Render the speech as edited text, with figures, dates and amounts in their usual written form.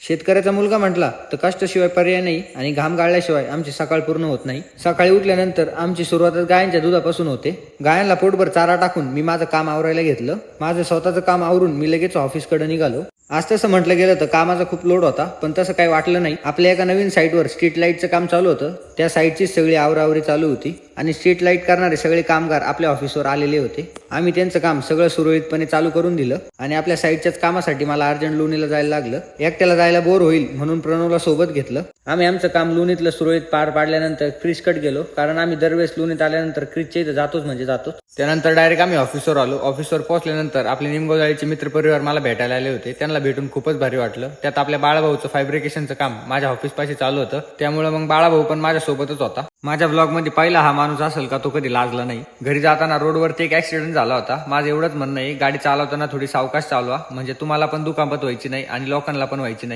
शेतकऱ्याचा मुलगा म्हटला तर कष्टाशिवाय पर्याय नाही आणि घाम गाळल्याशिवाय आमची सकाळ पूर्ण होत नाही. सकाळी उठल्यानंतर आमची सुरुवातच गायांच्या दुधापासून होते. गायांना पोटभर चारा टाकून मी माझं काम आवरायला घेतलं. माझं स्वतःचं काम आवरून मी लगेच ऑफिसकडे निघालो. आज तसं म्हटलं गेलं तर कामाचा खूप लोड होता, पण तसं काही वाटलं नाही. आपल्या एका नवीन साईटवर स्ट्रीट लाईटचं काम चालू होतं. त्या साईटची सगळी आवरावरी चालू होती आणि स्ट्रीट लाईट करणारे सगळे कामगार आपल्या ऑफिसवर आलेले होते. आम्ही त्यांचं काम सगळं सुरळीतपणे चालू करून दिलं आणि आपल्या साईटच्याच कामासाठी मला अर्जंट लोणीला जायला लागलं. एकट्याला जायला बोर होईल म्हणून प्रणवला सोबत घेतलं. आम्ही आमचं काम लोणीतलं सुरळीत पार पाडल्यानंतर क्रिज कट गेलो, कारण आम्ही दरवेळेस लोणीत आल्यानंतर क्रिजच्या इथं जातोच म्हणजे जातोच. त्यानंतर डायरेक्ट आम्ही ऑफिसवर आलो. ऑफिसवर पोहोचल्यानंतर आपले निमगोजाळीचे मित्रपरिवार मला भेटायला आले होते. त्यांना भेटून खूपच भारी वाटलं. त्यात आपल्या बाळाभाऊचं फॅब्रिकेशनचं काम माझ्या ऑफिस पाशी चालू होतं, त्यामुळे मग बाळाभाऊ पण माझ्या सोबतच होता. माझ्या ब्लॉग मध्ये पहिला हा माणूस असेल का तो कधी लाजला नाही. घरी जाताना रोडवरती एक ऍक्सिडेंट झाला होता. माझं एवढंच म्हणणं आहे, गाडी चालवताना थोडी सावकाश चालवा, म्हणजे तुम्हाला पण दुखापत व्हायची नाही आणि लोकांना पण व्हायची नाही.